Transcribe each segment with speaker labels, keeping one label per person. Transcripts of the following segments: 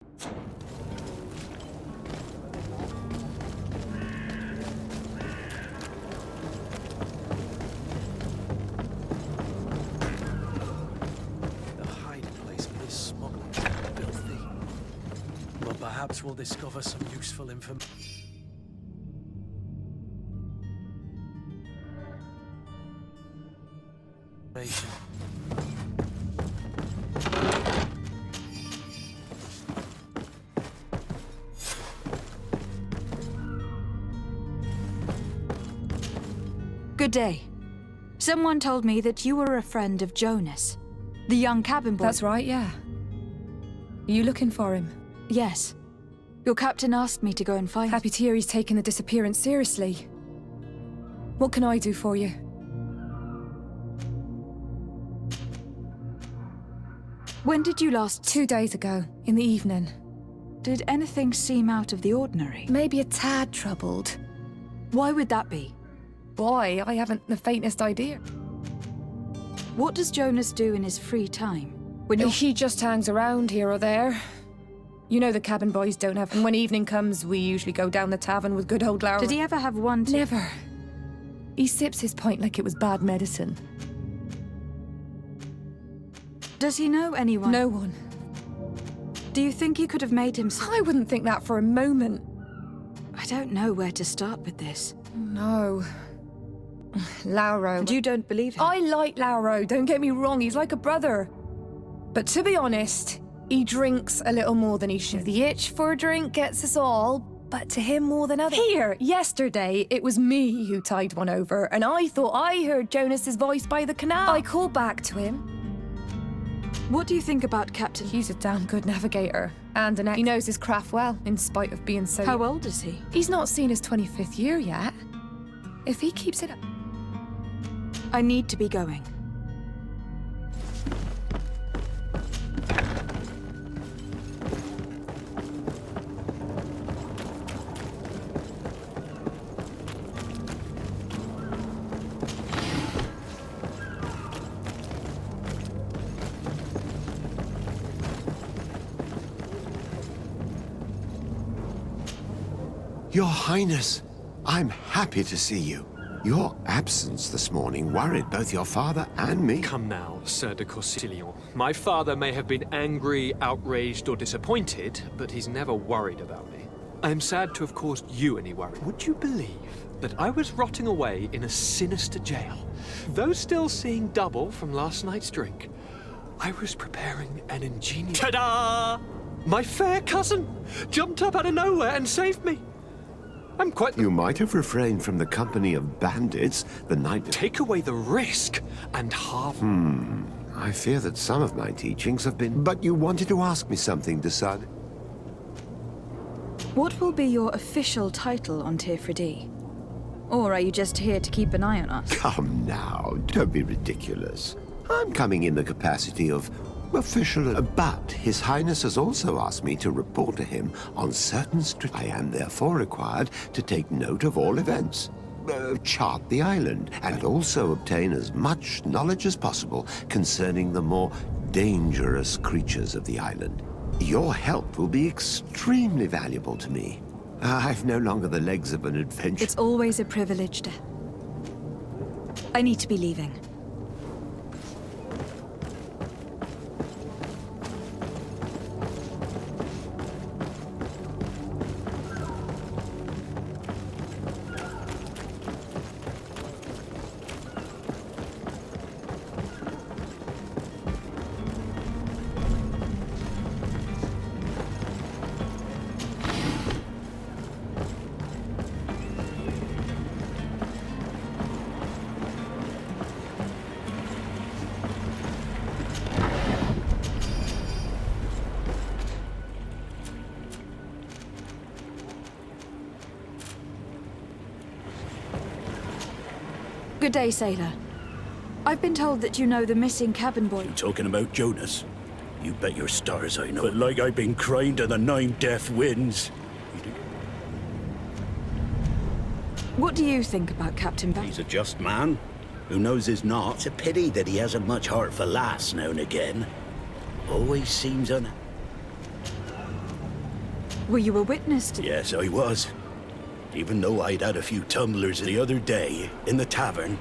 Speaker 1: The hiding place for this smuggler is filthy. But perhaps we'll discover some useful information.
Speaker 2: Good day. Someone told me that you were a friend of Jonas, the young cabin boy.
Speaker 3: That's right, yeah. Are you looking for him?
Speaker 2: Yes. Your captain asked me to go and find him.
Speaker 3: Happy to hear he's taken the disappearance seriously. What can I do for you?
Speaker 2: When did you last...
Speaker 3: 2 days ago, in the evening.
Speaker 2: Did anything seem out of the ordinary?
Speaker 3: Maybe a tad troubled.
Speaker 2: Why would that be?
Speaker 3: Boy, I haven't the faintest idea.
Speaker 2: What does Jonas do in his free time? When you're...
Speaker 3: He just hangs around here or there. You know the cabin boys don't have... And when evening comes, we usually go down the tavern with good old Laura.
Speaker 2: Did he ever have one to...
Speaker 3: Never. He sips his pint like it was bad medicine.
Speaker 2: Does he know anyone?
Speaker 3: No one.
Speaker 2: Do you think he could have made himself...
Speaker 3: I wouldn't think that for a moment.
Speaker 2: I don't know where to start with this.
Speaker 3: No. Lauro.
Speaker 2: And you don't believe him?
Speaker 3: I like Lauro, don't get me wrong, he's like a brother. But to be honest, he drinks a little more than he should. The itch for a drink gets us all, but to him more than others. Here, yesterday, it was me who tied one over, and I thought I heard Jonas's voice by the canal. I called back to him.
Speaker 2: What do you think about Captain?
Speaker 3: He's a damn good navigator, and he knows his craft well, in spite of being so...
Speaker 2: How old is he?
Speaker 3: He's not seen his 25th year yet. If he keeps it up...
Speaker 2: I need to be going.
Speaker 4: Your Highness, I'm happy to see you. Your absence this morning worried both your father and me.
Speaker 5: Come now, Sir de Corsillon. My father may have been angry, outraged, or disappointed, but he's never worried about me. I am sad to have caused you any worry. Would you believe that I was rotting away in a sinister jail? Though still seeing double from last night's drink, I was preparing an ingenious... Ta-da! My fair cousin jumped up out of nowhere and saved me. I'm quite...
Speaker 4: You might have refrained from the company of bandits the night...
Speaker 5: Take away the risk and halve...
Speaker 4: I fear that some of my teachings have been... But you wanted to ask me something, Desad.
Speaker 2: What will be your official title on Tirfredi? Or are you just here to keep an eye on us?
Speaker 4: Come now, don't be ridiculous. I'm coming in the capacity of official, but His Highness has also asked me to report to him on certain I am therefore required to take note of all events, chart the island, and also obtain as much knowledge as possible concerning the more dangerous creatures of the island. Your help will be extremely valuable to me. I've no longer the legs of an adventure.
Speaker 2: It's always a privilege to... I need to be leaving. Good day, sailor. I've been told that you know the missing cabin boy.
Speaker 6: You talking about Jonas? You bet your stars I know it like I've been crying to the 9 death winds.
Speaker 2: What do you think about Captain Van?
Speaker 6: He's a just man. Who knows his not? It's a pity that he hasn't much heart for laughs now and again. Always seems
Speaker 2: Were you a witness to...
Speaker 6: Yes, I was. Even though I'd had a few tumblers the other day in the tavern,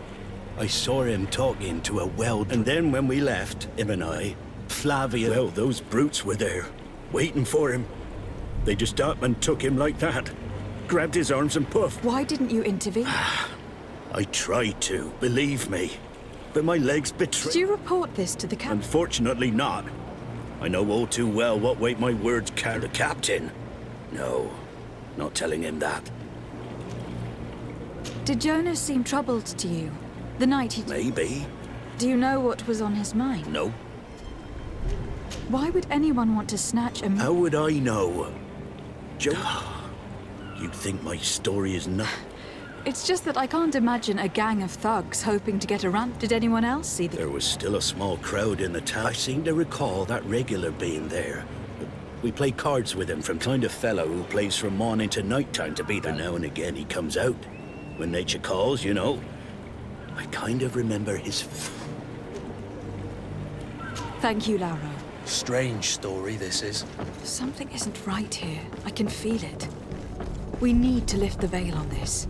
Speaker 6: I saw him talking to a and then when we left, him and I, Flavia, well, those brutes were there, waiting for him. They just up and took him like that. Grabbed his arms and poof.
Speaker 2: Why didn't you intervene?
Speaker 6: I tried to, believe me. But my legs betrayed.
Speaker 2: Did you report this to the captain?
Speaker 6: Unfortunately not. I know all too well what weight my words carry. The captain? No, not telling him that.
Speaker 2: Did Jonas seem troubled to you? The night he...
Speaker 6: Maybe.
Speaker 2: Do you know what was on his mind?
Speaker 6: No.
Speaker 2: Why would anyone want to snatch a...
Speaker 6: How would I know? You think my story is not...
Speaker 2: It's just that I can't imagine a gang of thugs hoping to get around. Did anyone else see the...
Speaker 6: There was still a small crowd in the town. I seem to recall that regular being there. We play cards with him from kind of fellow who plays from morning to night time to be there. Now and again he comes out. When nature calls, you know. I kind of remember his...
Speaker 2: Thank you, Lauro.
Speaker 1: Strange story, this is.
Speaker 2: Something isn't right here. I can feel it. We need to lift the veil on this.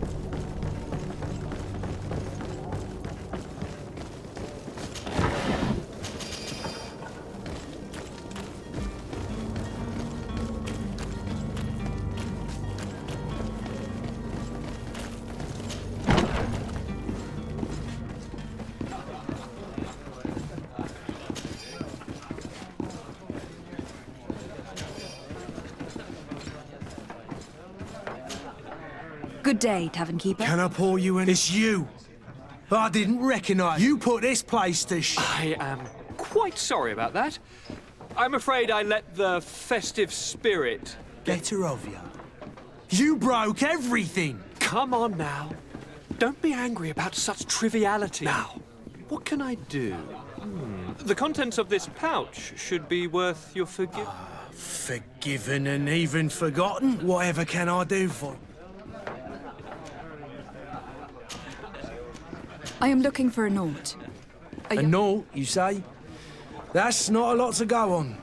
Speaker 2: Good day, Tavern Keeper.
Speaker 7: Can I pour you in? It's you. I didn't recognize you. Put this place to
Speaker 5: I am quite sorry about that. I'm afraid I let the festive spirit...
Speaker 7: Better of you. You broke everything.
Speaker 5: Come on now. Don't be angry about such triviality. Now, what can I do? The contents of this pouch should be worth your forgiveness.
Speaker 7: Forgiven and even forgotten. Whatever can I do for you?
Speaker 2: I am looking for a note.
Speaker 7: A note, you say? That's not a lot to go on.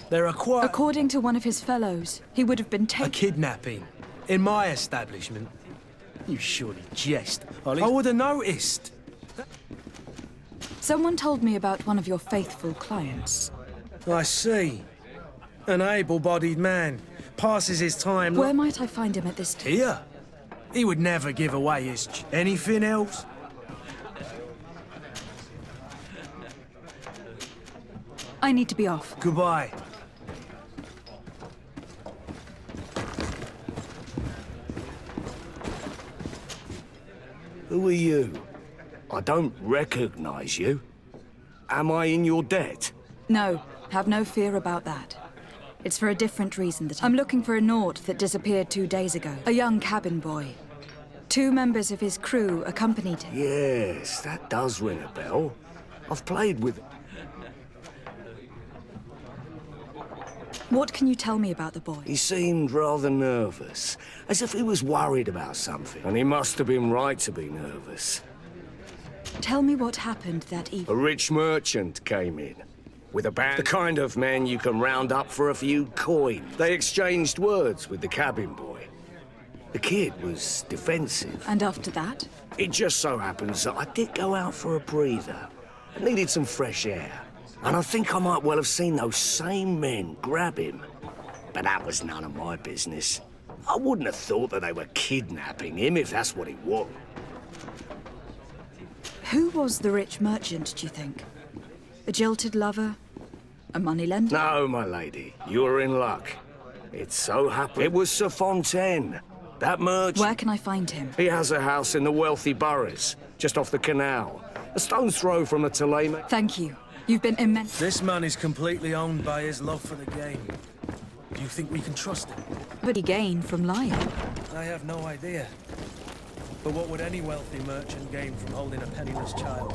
Speaker 7: There are quite...
Speaker 2: According to one of his fellows, he would have been
Speaker 7: A
Speaker 2: taken...
Speaker 7: kidnapping. In my establishment. You surely jest. I would have noticed.
Speaker 2: Someone told me about one of your faithful clients.
Speaker 7: I see. An able-bodied man. Passes his time...
Speaker 2: Where might I find him at this time?
Speaker 7: Here. He would never give away his... Anything else?
Speaker 2: I need to be off.
Speaker 7: Goodbye.
Speaker 8: Who are you? I don't recognize you. Am I in your debt?
Speaker 2: No, have no fear about that. It's for a different reason that I'm looking for a Nort that disappeared 2 days ago. A young cabin boy. 2 members of his crew accompanied him.
Speaker 8: Yes, that does ring a bell. I've played with...
Speaker 2: What can you tell me about the boy?
Speaker 8: He seemed rather nervous, as if he was worried about something. And he must have been right to be nervous.
Speaker 2: Tell me what happened that
Speaker 8: A
Speaker 2: evening.
Speaker 8: rich merchant came in, with a band. The kind of man you can round up for a few coins. They exchanged words with the cabin boy. The kid was defensive.
Speaker 2: And after that?
Speaker 8: It just so happens that I did go out for a breather. I needed some fresh air. And I think I might well have seen those same men grab him. But that was none of my business. I wouldn't have thought that they were kidnapping him if that's what it was.
Speaker 2: Who was the rich merchant, do you think? A jilted lover? A moneylender?
Speaker 8: No, my lady, you're in luck. It so happened it was Sir Fontaine, that merchant.
Speaker 2: Where can I find him?
Speaker 8: He has a house in the wealthy boroughs, just off the canal. A stone's throw from the Telema.
Speaker 2: Thank you. You've been immense.
Speaker 7: This man is completely owned by his love for the game. Do you think we can trust him?
Speaker 2: But he gained from lying.
Speaker 7: I have no idea. But what would any wealthy merchant gain from holding a penniless child?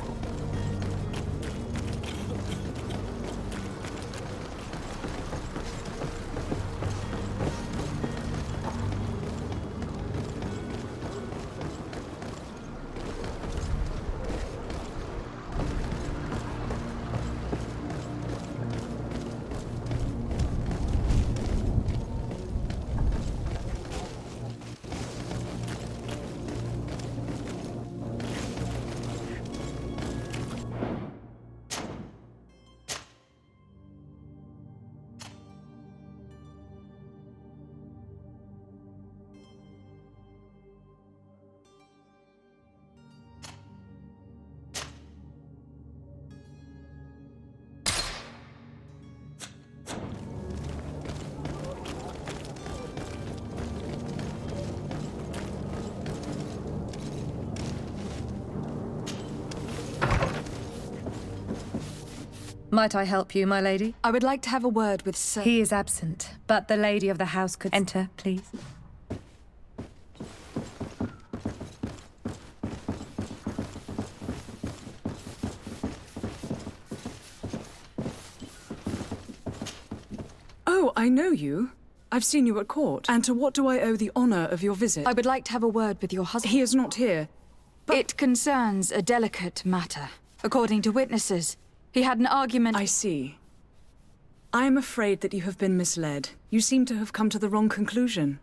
Speaker 3: Might I help you, my lady?
Speaker 2: I would like to have a word with Sir...
Speaker 3: He is absent, but the lady of the house could enter, please.
Speaker 9: Oh, I know you. I've seen you at court. And to what do I owe the honor of your visit?
Speaker 2: I would like to have a word with your husband.
Speaker 9: He is not here. But
Speaker 2: It concerns a delicate matter. According to witnesses, he had an argument...
Speaker 9: I see. I am afraid that you have been misled. You seem to have come to the wrong conclusion.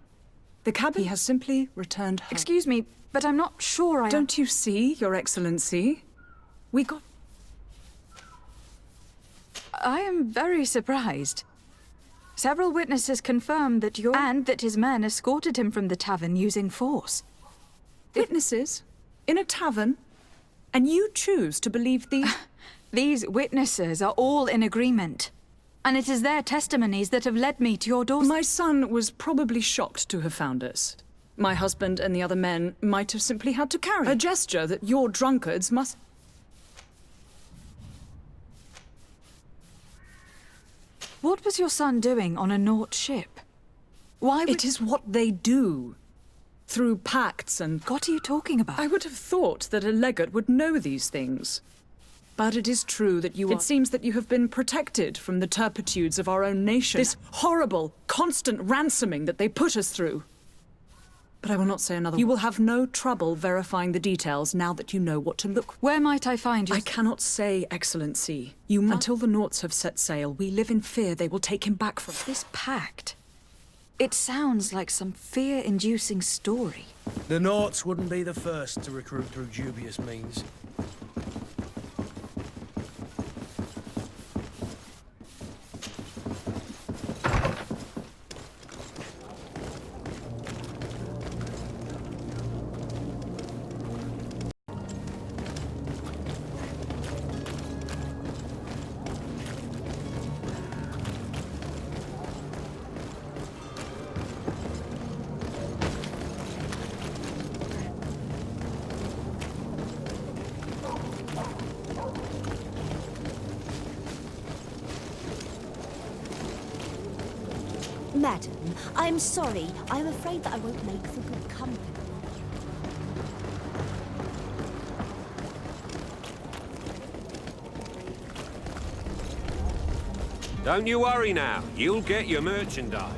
Speaker 9: The cabin has simply returned home.
Speaker 2: Excuse me, but I'm not sure I...
Speaker 9: Don't you see, Your Excellency? We got...
Speaker 2: I am very surprised. Several witnesses confirmed that and that his men escorted him from the tavern using force.
Speaker 9: Witnesses? In a tavern? And you choose to believe these...
Speaker 2: These witnesses are all in agreement. And it is their testimonies that have led me to your doorstep.
Speaker 9: My son was probably shocked to have found us. My husband and the other men might have simply had to carry a gesture that your drunkards must...
Speaker 2: What was your son doing on a Naut ship? Why would...
Speaker 9: It is what they do. Through pacts and...
Speaker 2: What are you talking about?
Speaker 9: I would have thought that a legate would know these things. But it is true that you are... It seems that you have been protected from the turpitudes of our own nation. This horrible, constant ransoming that they put us through. But I will not say another word. You will have no trouble verifying the details now that you know what to look for.
Speaker 2: Where might I find you?
Speaker 9: I cannot say, Excellency. You must... Until the Nauts have set sail, we live in fear they will take him back from...
Speaker 2: This pact... It sounds like some fear-inducing story.
Speaker 7: The Nauts wouldn't be the first to recruit through dubious means.
Speaker 10: Madam, I'm sorry. I'm afraid that I won't make for good company.
Speaker 11: Don't you worry now. You'll get your merchandise.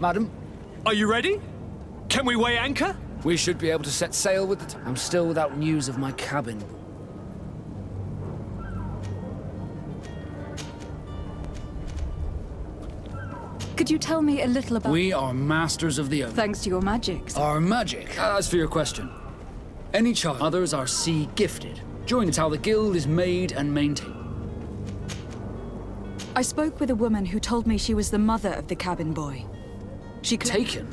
Speaker 12: Madam?
Speaker 5: Are you ready? Can we weigh anchor?
Speaker 12: We should be able to set sail with it. I'm still without news of my cabin.
Speaker 2: Could you tell me a little about...
Speaker 12: We are masters of the ocean.
Speaker 2: Thanks to your magics.
Speaker 12: Our magic? As for your question, any child, others are sea gifted. Join it's how the guild is made and maintained.
Speaker 2: I spoke with a woman who told me she was the mother of the cabin boy. She
Speaker 12: Taken?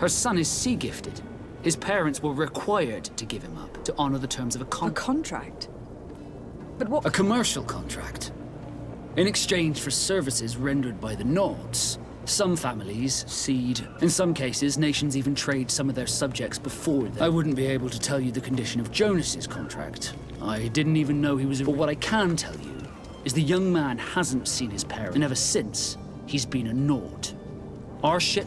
Speaker 12: Her son is sea gifted. His parents were required to give him up to honor the terms of a
Speaker 2: contract? But what...
Speaker 12: A commercial contract. In exchange for services rendered by the Nauts, some families cede. In some cases, nations even trade some of their subjects before them. I wouldn't be able to tell you the condition of Jonas's contract. I didn't even know he was... But what I can tell you is the young man hasn't seen his parents, and ever since, he's been a Naut. Our ship...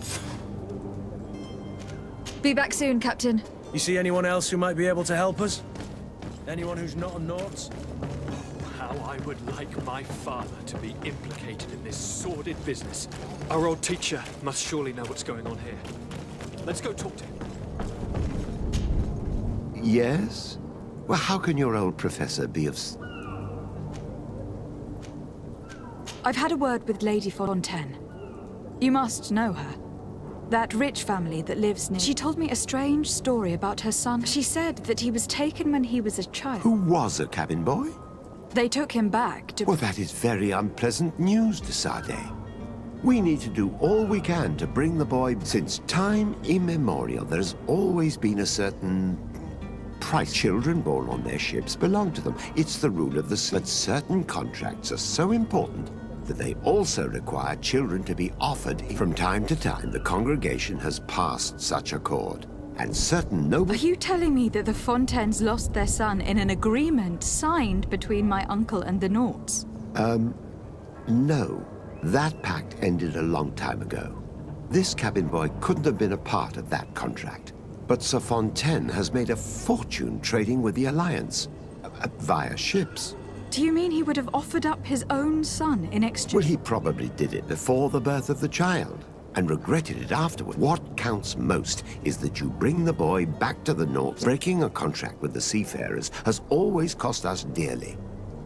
Speaker 2: Be back soon, Captain.
Speaker 7: You see anyone else who might be able to help us? Anyone who's not a Nauts?
Speaker 5: How I would like my father to be implicated in this sordid business. Our old teacher must surely know what's going on here. Let's go talk to him.
Speaker 4: Yes? Well, how can your old professor be of...
Speaker 2: I've had a word with Lady Fontaine. You must know her. That rich family that lives near... She told me a strange story about her son. She said that he was taken when he was a child.
Speaker 4: Who was a cabin boy?
Speaker 2: They took him back to...
Speaker 4: Well, that is very unpleasant news, Desade. We need to do all we can to bring the boy. Since time immemorial, there has always been a certain price. Children born on their ships belong to them. It's the rule of the sea. But certain contracts are so important that they also require children to be offered. From time to time, the congregation has passed such accord, and certain noble...
Speaker 2: Are you telling me that the Fontaines lost their son in an agreement signed between my uncle and the Nauts?
Speaker 4: No. That pact ended a long time ago. This cabin boy couldn't have been a part of that contract. But Sir Fontaine has made a fortune trading with the Alliance, via ships.
Speaker 2: Do you mean he would have offered up his own son in exchange?
Speaker 4: Well, he probably did it before the birth of the child, and regretted it afterward. What counts most is that you bring the boy back to the North. Breaking a contract with the seafarers has always cost us dearly.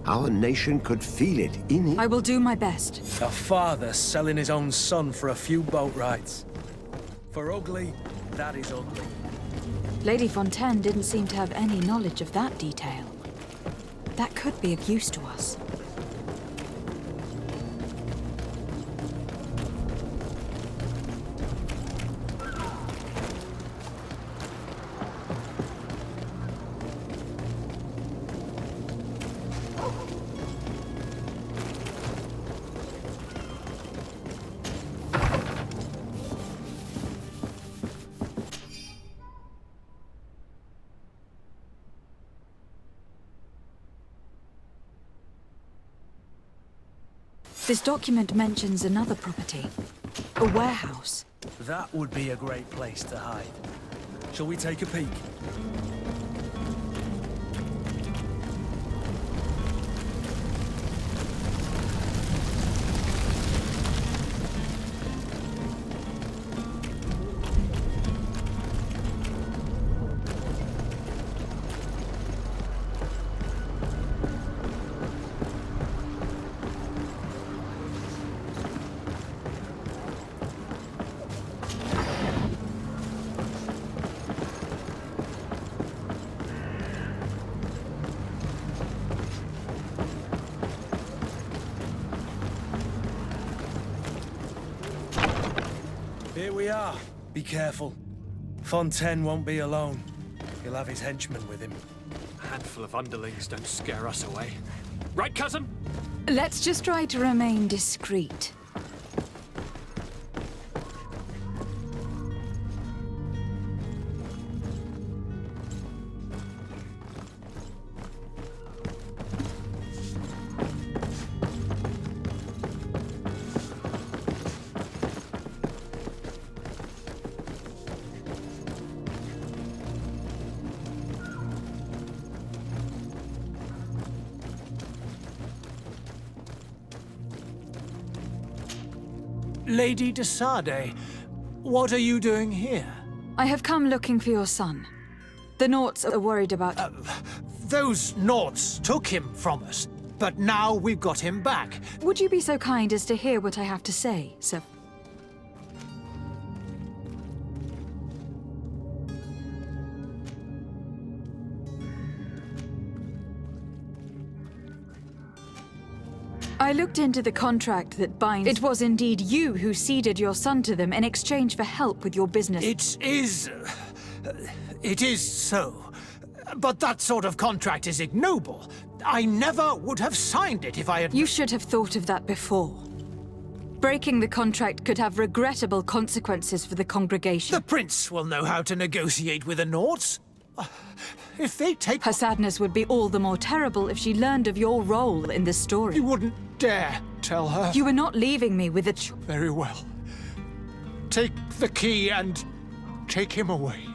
Speaker 4: Our nation could feel it in it.
Speaker 2: I will do my best.
Speaker 7: A father selling his own son for a few boat rides. For ugly, that is ugly.
Speaker 2: Lady Fontaine didn't seem to have any knowledge of that detail. That could be of use to us. This document mentions another property. A warehouse.
Speaker 7: That would be a great place to hide. Shall we take a peek? Here we are. Be careful. Fontaine won't be alone. He'll have his henchmen with him.
Speaker 5: A handful of underlings don't scare us away. Right, cousin?
Speaker 2: Let's just try to remain discreet.
Speaker 13: Lady Desade, what are you doing here?
Speaker 2: I have come looking for your son. The Nauts are worried about...
Speaker 13: Those Nauts took him from us, but now we've got him back.
Speaker 2: Would you be so kind as to hear what I have to say, sir? I looked into the contract that binds... It was indeed you who ceded your son to them in exchange for help with your business.
Speaker 13: It is so. But that sort of contract is ignoble. I never would have signed it if I had...
Speaker 2: You should have thought of that before. Breaking the contract could have regrettable consequences for the congregation.
Speaker 13: The prince will know how to negotiate with the Nauts. If they take...
Speaker 2: Her sadness would be all the more terrible if she learned of your role in this story.
Speaker 13: You wouldn't dare tell her.
Speaker 2: You were not leaving me with a...
Speaker 13: Very well. Take the key and take him away.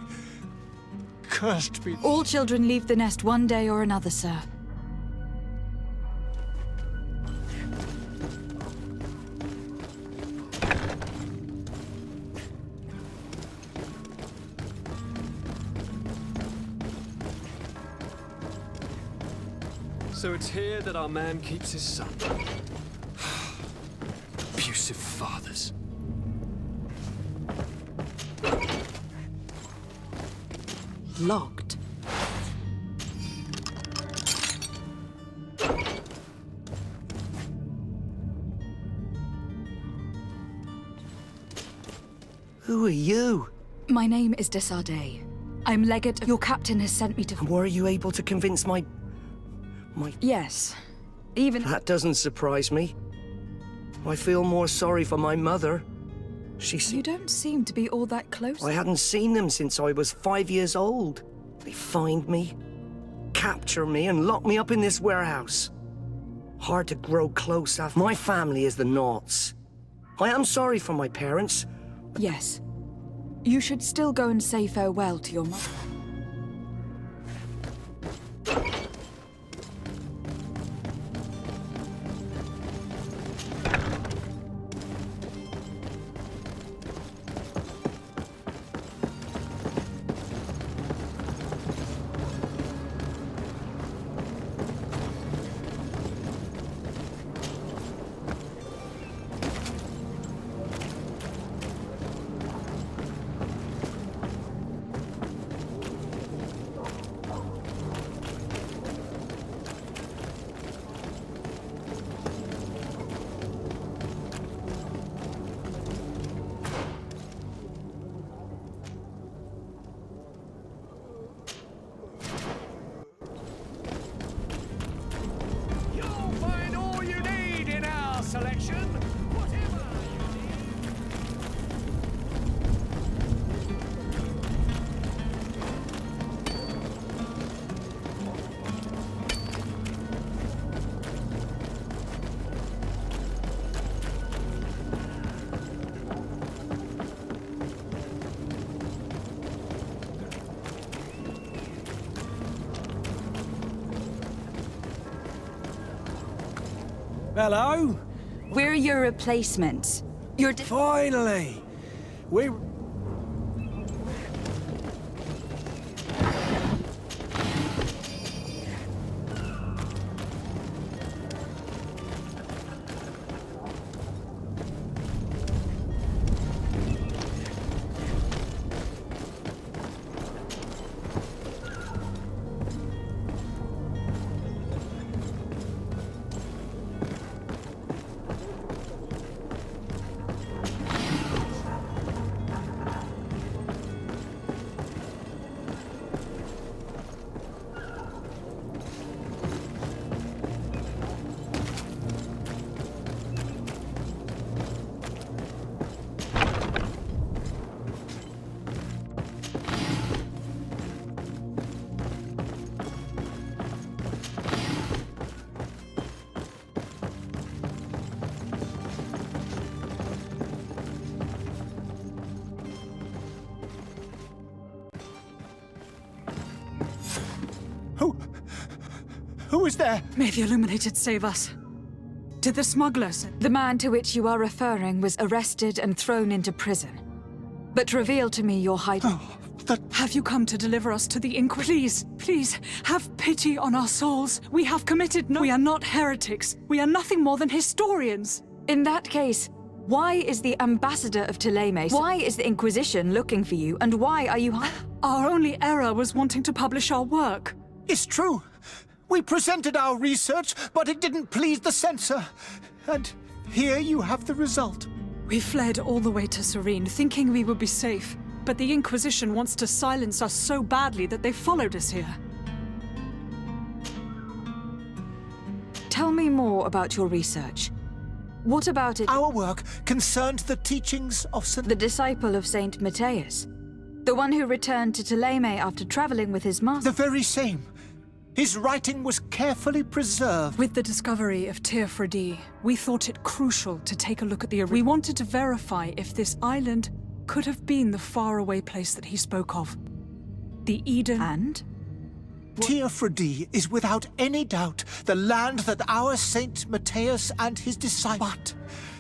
Speaker 13: Cursed be...
Speaker 2: All children leave the nest one day or another, sir.
Speaker 5: So it's here that our man keeps his son. Abusive fathers.
Speaker 9: Locked.
Speaker 8: Who are you?
Speaker 2: My name is Desardet. I'm legate. Your captain has sent me to...
Speaker 8: And were you able to convince my...
Speaker 2: Yes. Even...
Speaker 8: That doesn't surprise me. I feel more sorry for my mother.
Speaker 2: You don't seem to be all that close.
Speaker 8: I hadn't seen them since I was 5 years old. They find me, capture me, and lock me up in this warehouse. Hard to grow close after. My family is the Naughts. I am sorry for my parents.
Speaker 2: Yes. You should still go and say farewell to your mother.
Speaker 7: Hello?
Speaker 2: We're your replacements.
Speaker 7: Finally! We...
Speaker 13: Who is there?
Speaker 9: May the Illuminated save us. Did the smugglers...
Speaker 2: The man to which you are referring was arrested and thrown into prison. But reveal to me your hiding...
Speaker 9: Have you come to deliver us to the Inquisition? Please, please, have pity on our souls. We have committed no... We are not heretics. We are nothing more than historians.
Speaker 2: In that case, why is the ambassador of Thélème? Why is the Inquisition looking for you, and why are you hiding?
Speaker 9: Our only error was wanting to publish our work.
Speaker 13: It's true. We presented our research, but it didn't please the censor. And here you have the result.
Speaker 9: We fled all the way to Serene, thinking we would be safe. But the Inquisition wants to silence us so badly that they followed us here.
Speaker 2: Tell me more about your research. What about it?
Speaker 13: Our work concerned the teachings of
Speaker 2: the disciple of Saint Matthias. The one who returned to Thélème after traveling with his master.
Speaker 13: The very same. His writing was carefully preserved.
Speaker 9: With the discovery of Teofredi, we thought it crucial to take a look at the... We wanted to verify if this island could have been the faraway place that he spoke of. The Eden...
Speaker 2: And?
Speaker 13: Teofredi is without any doubt the land that our Saint Matthias and his disciples... But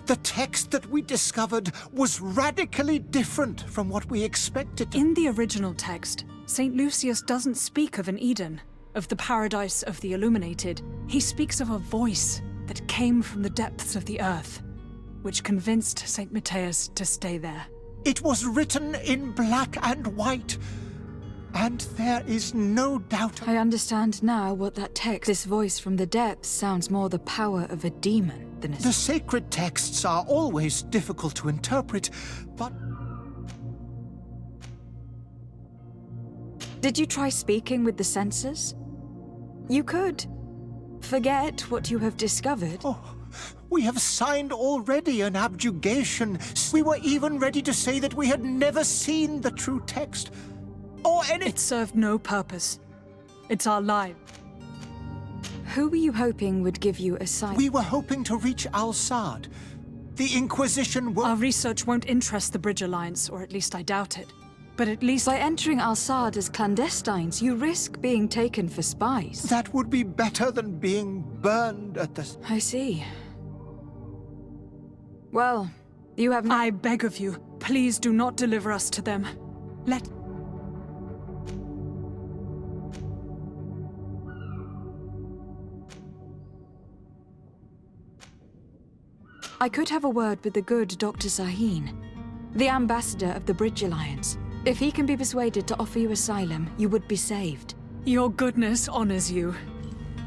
Speaker 13: the text that we discovered was radically different from what we expected.
Speaker 9: In the original text, St. Lucius doesn't speak of an Eden, of the paradise of the Illuminated. He speaks of a voice that came from the depths of the earth, which convinced St. Matthias to stay there.
Speaker 13: It was written in black and white, and there is no doubt...
Speaker 2: I understand now what that text, this voice from the depths, sounds more the power of a demon than a...
Speaker 13: The sacred texts are always difficult to interpret, but
Speaker 2: Did you try speaking with the censors? You could. Forget what you have discovered.
Speaker 13: Oh, we have signed already an abjugation. We were even ready to say that we had never seen the true text. Or any...
Speaker 9: It served no purpose. It's our life.
Speaker 2: Who were you hoping would give you asylum?
Speaker 13: We were hoping to reach Al-Sad. The Inquisition will...
Speaker 9: Our research won't interest the Bridge Alliance, or at least I doubt it. But at least...
Speaker 2: By entering Al-Sad as clandestines, you risk being taken for spies.
Speaker 13: That would be better than being burned at the...
Speaker 2: I see. Well, you have...
Speaker 9: I beg of you, please do not deliver us to them. Let...
Speaker 2: I could have a word with the good Dr. Sahin, the ambassador of the Bridge Alliance. If he can be persuaded to offer you asylum, you would be saved.
Speaker 9: Your goodness honors you.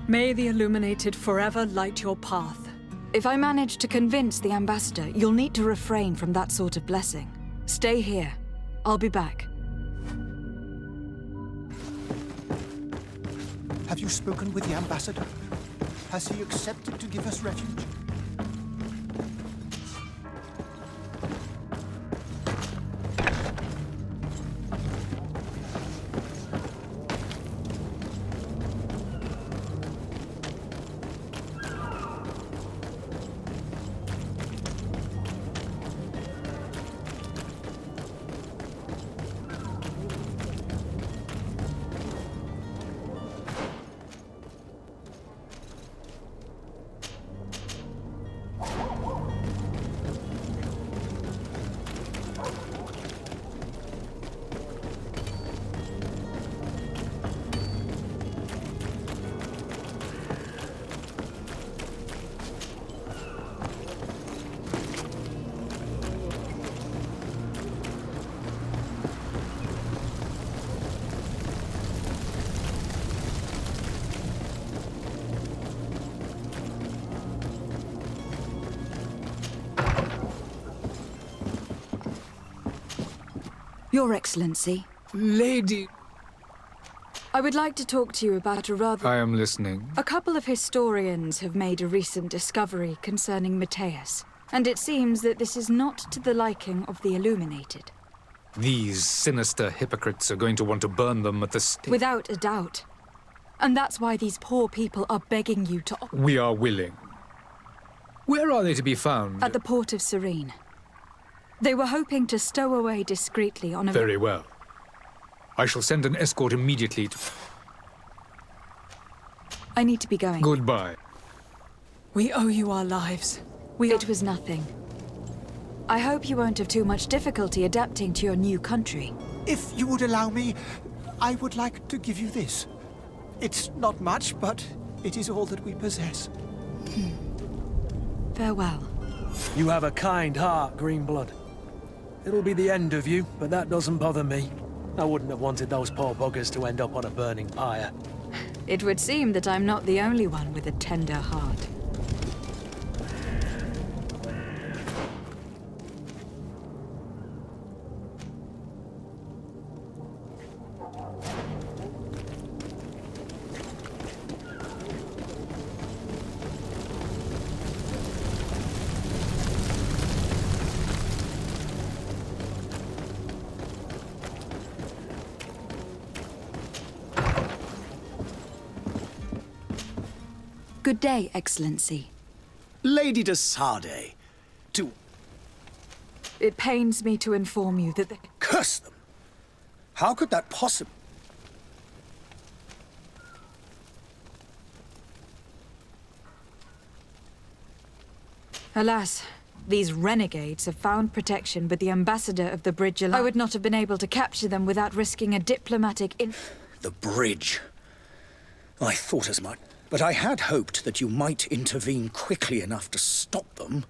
Speaker 9: May the Illuminated forever light your path.
Speaker 2: If I manage to convince the ambassador, you'll need to refrain from that sort of blessing. Stay here. I'll be back.
Speaker 13: Have you spoken with the ambassador? Has he accepted to give us refuge?
Speaker 2: Your Excellency.
Speaker 14: Lady...
Speaker 2: I would like to talk to you about a rather...
Speaker 14: I am listening.
Speaker 2: A couple of historians have made a recent discovery concerning Matthias, and it seems that this is not to the liking of the Illuminated.
Speaker 14: These sinister hypocrites are going to want to burn them at the stake.
Speaker 2: Without a doubt. And that's why these poor people are begging you to...
Speaker 14: We are willing. Where are they to be found?
Speaker 2: At the port of Serene. They were hoping to stow away discreetly on a...
Speaker 14: Very well. I shall send an escort immediately to...
Speaker 2: I need to be going.
Speaker 14: Goodbye.
Speaker 9: We owe you our lives.
Speaker 2: It was nothing. I hope you won't have too much difficulty adapting to your new country.
Speaker 13: If you would allow me, I would like to give you this. It's not much, but it is all that we possess.
Speaker 2: Farewell.
Speaker 7: You have a kind heart, Greenblood. It'll be the end of you, but that doesn't bother me. I wouldn't have wanted those poor buggers to end up on a burning pyre.
Speaker 2: It would seem that I'm not the only one with a tender heart. Good day, Excellency.
Speaker 8: Lady de Sade,
Speaker 2: It pains me to inform you that the...
Speaker 8: Curse them! How could that possibly...
Speaker 2: Alas, these renegades have found protection with the ambassador of the Bridge Alliance. I would not have been able to capture them without risking a diplomatic
Speaker 8: The bridge. I thought as much. But I had hoped that you might intervene quickly enough to stop them.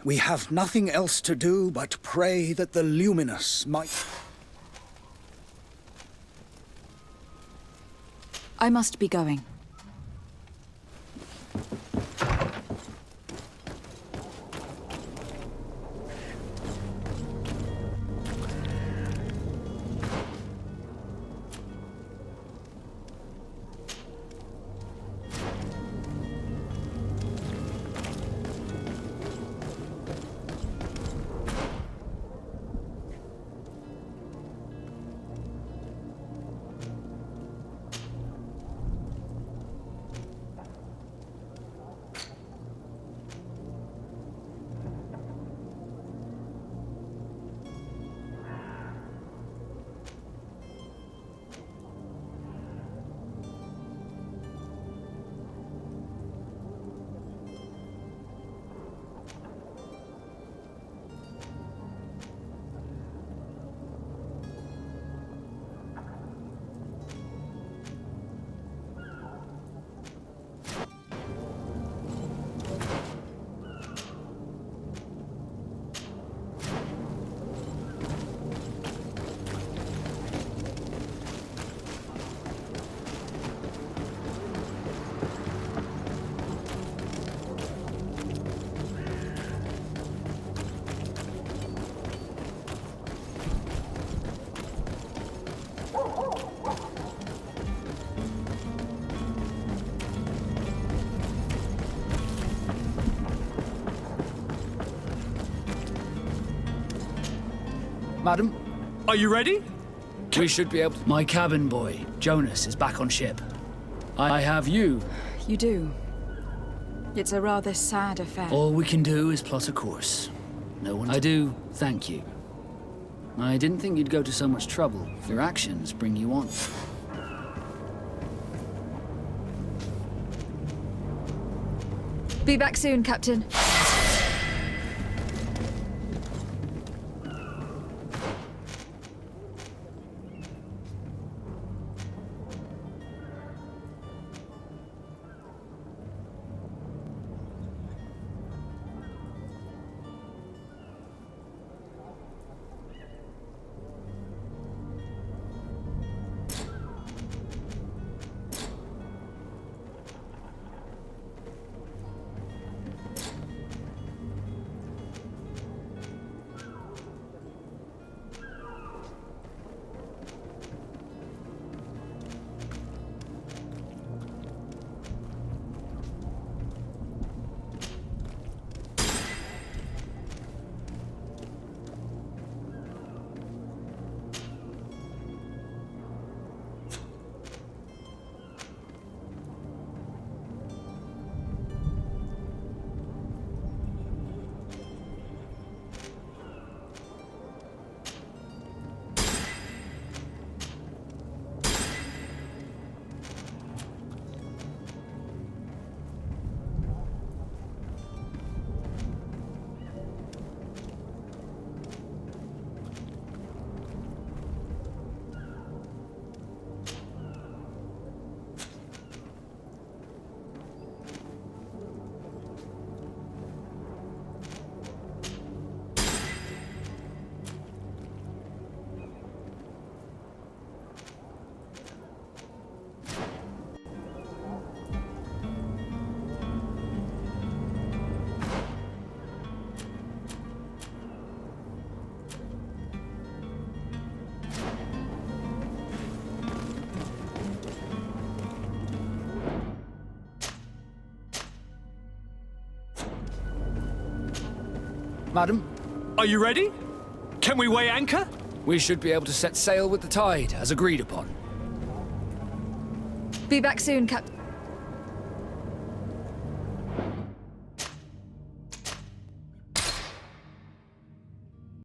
Speaker 8: We have nothing else to do but pray that the Luminous might...
Speaker 2: I must be going.
Speaker 12: Madam?
Speaker 5: Are you ready?
Speaker 12: We should be able to... My cabin boy, Jonas, is back on ship. I have you.
Speaker 2: You do. It's a rather sad affair.
Speaker 12: All we can do is plot a course. No one... I do thank you. I didn't think you'd go to so much trouble. Your actions bring you on.
Speaker 2: Be back soon, Captain.
Speaker 12: Madam?
Speaker 5: Are you ready? Can we weigh anchor?
Speaker 12: We should be able to set sail with the tide, as agreed upon.
Speaker 2: Be back soon, Captain.